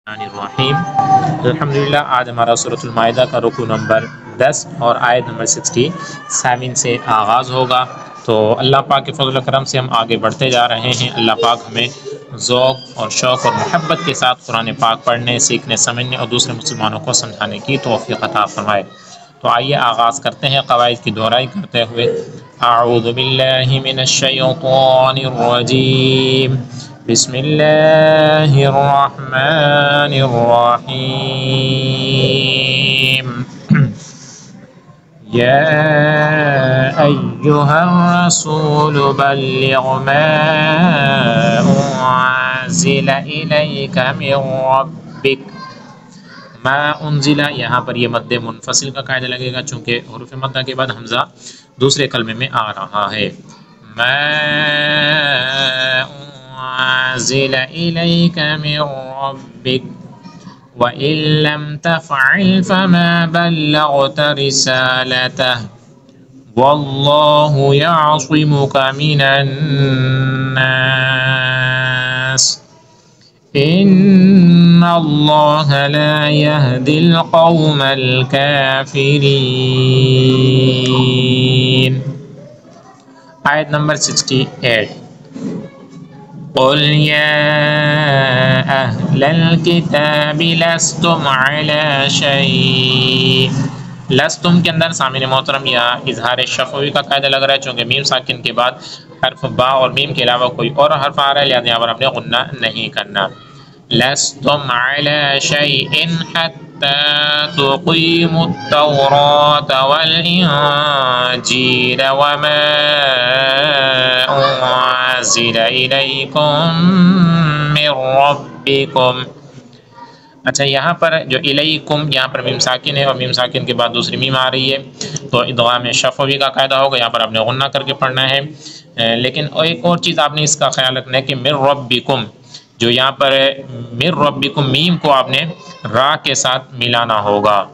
अल्हम्दुलिल्लाह। आज हमारा सूरतुल माइदा का रुकू नंबर 10 और आयत नंबर 67 से आगाज़ होगा। तो अल्लाह पाक के फज़ल करम से हम आगे बढ़ते जा रहे हैं। अल्लाह पाक हमें ज़ौक़ और शौक़ और मोहब्बत के साथ कुरान पाक पढ़ने, सीखने, समझने और दूसरे मुसलमानों को समझाने की तौफ़ीक़ अता फ़रमाए। तो आइए आगाज़ करते हैं क़वाइद की दोहराई करते हुए। अऊज़ु बिल्लाहि मिनश शैतानिर रजीम, बिस्मिल्लाहिर रहमानिर रहीम। या अय्युहर रसूल बल्लिग़ मा उन्ज़िला इलैका मिन रब्बिक। मा उन्ज़िला, यहाँ पर ये मद्दे मुनफ़सिल का कायदा लगेगा चूँकि हुरूफ़ मद्दा के बाद हमज़ा दूसरे कलमे में आ रहा है। मा उन्ज़िला इलैका मिन रब्बिक व इल्लम तफ़अल फमा बल्लग़त रिसालतह वल्लाहु यअसिमुका मिनन नास इन्नल्लाह ला यहदिल क़ौमल काफ़िरीन। आयत नंबर 68। क़ुल या अहलल किताबि लस्तुम अला शै। लस्तुम के अंदर सामिन मोहतरम या इजहार शफ़वी का कायदा लग रहा है चूँकि मीम साकिन के बाद हर्फ बा और मीम के अलावा कोई और हर्फ आ रहा है, लिहाज़ा यहाँ पर हमने गुन्ना नहीं करना। लस्तुम अला शैइन हत्ता तुक़ीमुत तौरात वल इंजील वमा उन्ज़िला इलैकुम मिन रब्बिकुम। अच्छा, यहाँ पर जो इलैकुम, यहाँ पर मीम साकिन है और मीम साकिन के बाद दूसरी मीम आ रही है, तो इदगाम शफ़वी का कायदा होगा। यहाँ पर आपने गुन्ना करके पढ़ना है। लेकिन एक और चीज़ आपने इसका ख्याल रखना है कि मिन रब्बिकुम, जो यहाँ पर मिन रब्बिकुम मीम को आपने रा के साथ मिलाना होगा।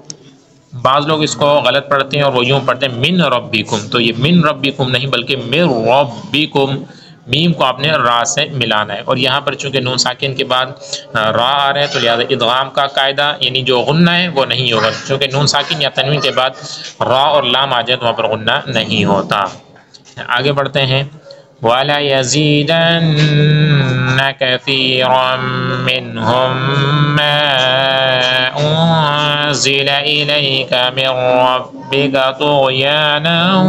बाज़ लोग इसको गलत पढ़ते हैं और वो यूँ पढ़ते हैं मिन रब्बिकुम, तो ये मिन रब्बिकुम नहीं बल्कि मिन रब्बिकुम, मीम को आपने रा से मिलाना है। और यहाँ पर चूँकि नून साकिन के बाद रा आ रहे हैं तो लिहाजा इदगाम का कायदा यानी जो गुन्ना है वो नहीं होगा, क्योंकि नून साकिन या तनवीन के बाद रा और लाम आ जाए तो वहाँ पर गुन्ना नहीं होता। आगे बढ़ते हैं। वला यज़ीदन्न कसीरम मिनहुम मा उन्ज़िला इलैका मिन रब्बिका तुग़यानन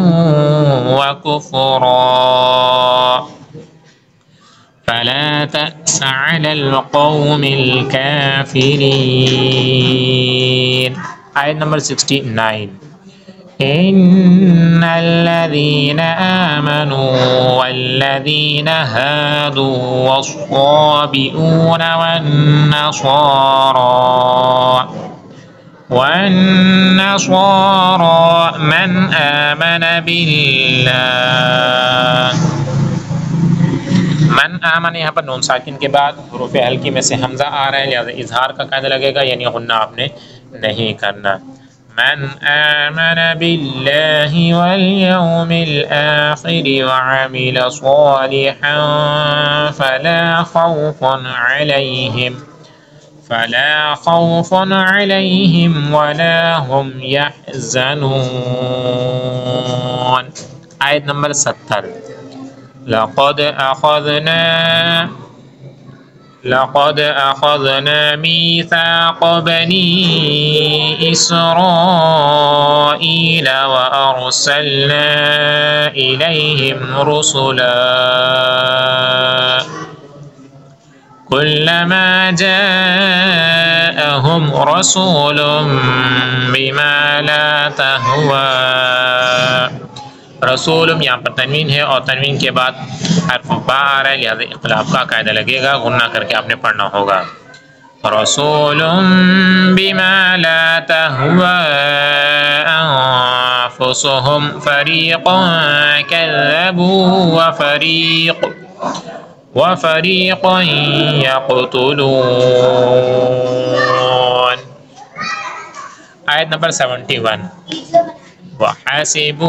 व कुफ़रा फला तअस अलल क़ौमिल काफ़िरीन। आयत नंबर 69। इन्नल्लज़ीना आमनू वल्लज़ीना हादू वस्साबिऊना वन्नसारा मन आमन बिल्लाह। मन आमन, यहाँ पर नून साकिन के बाद हुरूफ़ हल्की में से हमज़ा आ रहा है, लिहाज़ा इजहार का कायदा लगेगा, यानी गुन्ना आपने नहीं करना। मन आमन बिल्लाहि वल यौमिल आखिर व अमिल सालिहन फला खौफुन अलैहिम वला हुम यहज़नून। आयत नंबर 70। लक़द अख़ज़ना मीसाक़ बनी इस्राईल व अरसलना इलैहिम रुसुला कुल्लमा जाअहुम रसूलुम बिमा ला तहवा। रसूलुम यहाँ पर तनवीन है और तनवीन के बाद हर्फ बा आ रहा है, लिहाजा इख्तिलाफ का कायदा लगेगा, गुन्ना करके आपने पढ़ना होगा। रसूलुम बिमा ला तहवा अनफुसुहुम फरीक़ुन कज़्ज़बू व फरीक़ुन यक़्तुलून। आयत नंबर 71। वहसिबू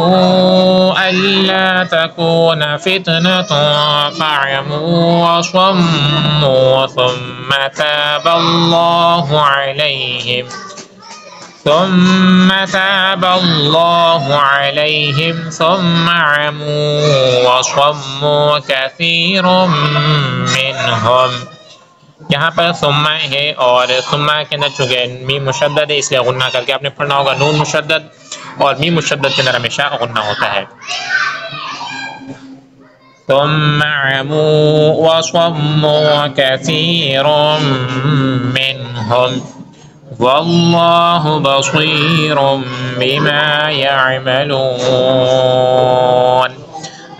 अल्ला तकून फितनतुन फअमू वसम्मू सुम्मा ताबल्लाहु अलैहिम सुम्मा अमू वसम्मू कसीरुम मिनहुम। यहाँ पर सुम्मा है और सुम्मा के अंदर चूँकि मीम मुशद्दद है इसलिए गुन्ना करके आपने पढ़ना होगा। नून मुशद्दद और मीम मुशद्दद के अंदर हमेशा गुन्ना होता है। सुम्मा अमू वसम्मू कसीरुम मिनहुम वल्लाहु बसीरुम बिमा यअमलून।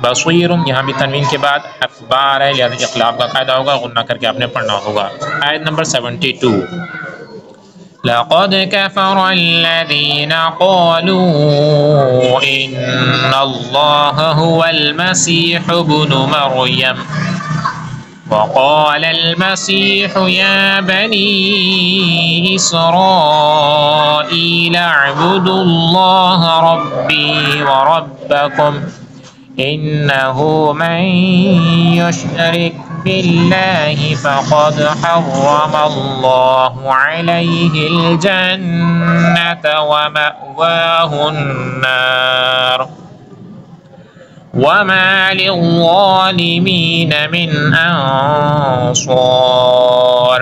बसीरुम यहाँ भी तनवीन के बाद अखबार है, लिहाजा इक़लाब का कायदा होगा, गुन्ना करके आपने पढ़ना होगा। आयत नंबर 72। लक़द कफ़रल्लज़ीना क़ालू इन्नल्लाह हुवल मसीह इब्नु मरियम वक़ालल मसीह या बनी इसराईल अअ्बुदुल्लाह रब्बी व रब्बकुम इन्नहु मन युश्रिक बिल्लाहि फ़क़द हर्रमल्लाहु अलैहिल जन्नत व मअवाहुन नार वमा लिज़्ज़ालिमीन मिन अंसार।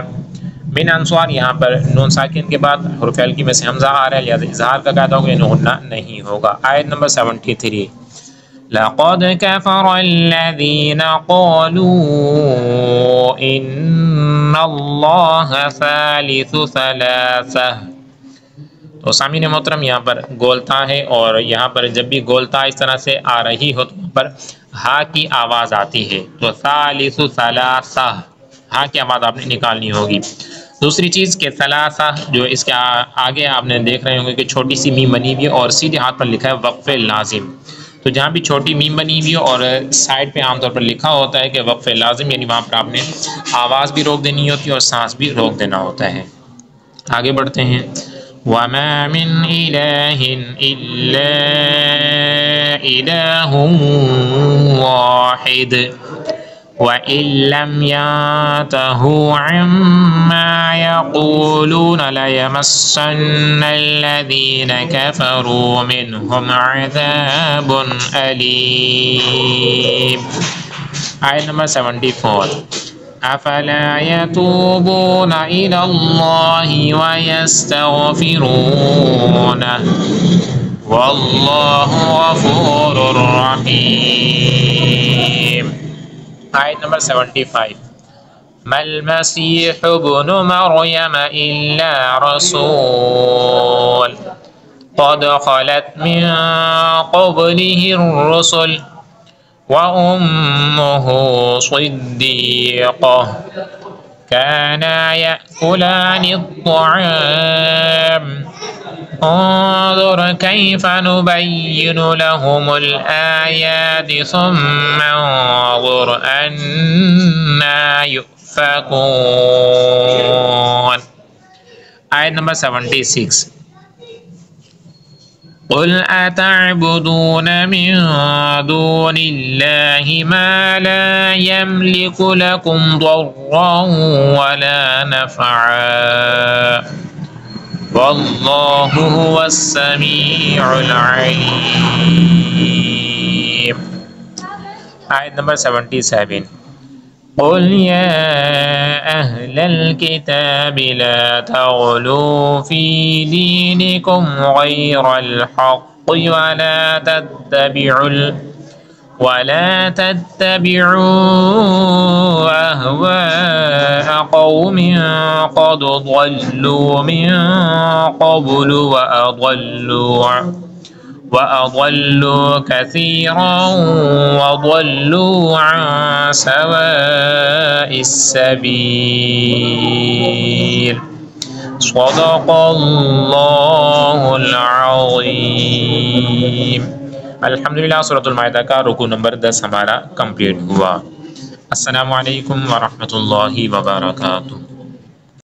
मिन अंसार यहाँ पर नून साकिन के बाद हुर्फ़ हल्की में से हमज़ा आ रहा है, लिहाजा इज़हार का कायदा होगा, इन्हें गुन्ना नहीं होगा। आयत नंबर 73। लक़द कफ़रल्लज़ीना क़ालू इन्नल्लाह सालिसु सलासा। तो सामीन मोहतरम यहाँ पर गोलता है और यहाँ पर जब भी गोलता इस तरह से आ रही हो तो पर हा की आवाज़ आती है। तो सालिसु सलासा हा की आवाज़ आपने निकालनी होगी। दूसरी चीज़ के सलासा जो इसके आगे आपने देख रहे होंगे कि छोटी सी मीम बनी हुई है और सीधे हाथ पर लिखा है वक्फ़े लाजिम। तो जहाँ भी छोटी मीम बनी हुई है और साइड पे आमतौर पर लिखा होता है कि वक्फ़े लाजिम, यानी वहाँ पर आपने आवाज़ भी रोक देनी होती है और सांस भी रोक देना होता है। आगे बढ़ते हैं। वमा मिन इलाहिन इल्ला इलाहुन वाहिद व इल्लम यंतहू अम्मा यक़ूलून लयमस्सन्नल्लज़ीना कफ़रू मिनहुम अज़ाबुन अलीम। आयत नंबर 74। अफला यतूबून इलल्लाहि व यस्तगफिरूनहु वल्लाहु गफूरुर रहीम। आयत नंबर 75। मल मसीह इब्नु मरियम इल्ला रसूल क़द ख़लत मिन क़ब्लिहिर रुसुल व उम्मुहु सिद्दीक़ह काना यअकुलानित-तआम انظुर कैफ़ नुबय्यिनु लहुमुल आयाति सुम्मा انظुर अन्ना युफ़्फ़कून। आयत नंबर 76। क़ुल अतअबुदून मिन दूनिल्लाहि मा ला यमलिकु लकुम दर्रन वला नफ़अन वल्लाहु हुवस्समीउल अलीम। आयत नंबर 77। क़ुल या अहलल किताबि ला तग़लू फ़ी दीनिकुम ग़ैरल हक़्क़ि वला तत्तबि'ू अहवाअ क़ौमिन क़द ضلू मिन क़ब्लु व अضल्लू कसीरन व ضلू अन सवाइस सबील। सदक़ल्लाहुल अज़ीम। अल्हम्दुलिल्लाह सूरतुल माइदा का रुकू नंबर 10 हमारा कंप्लीट हुआ। अस्सलामु अलैकुम व रहमतुल्लाहि व बरकातुहू।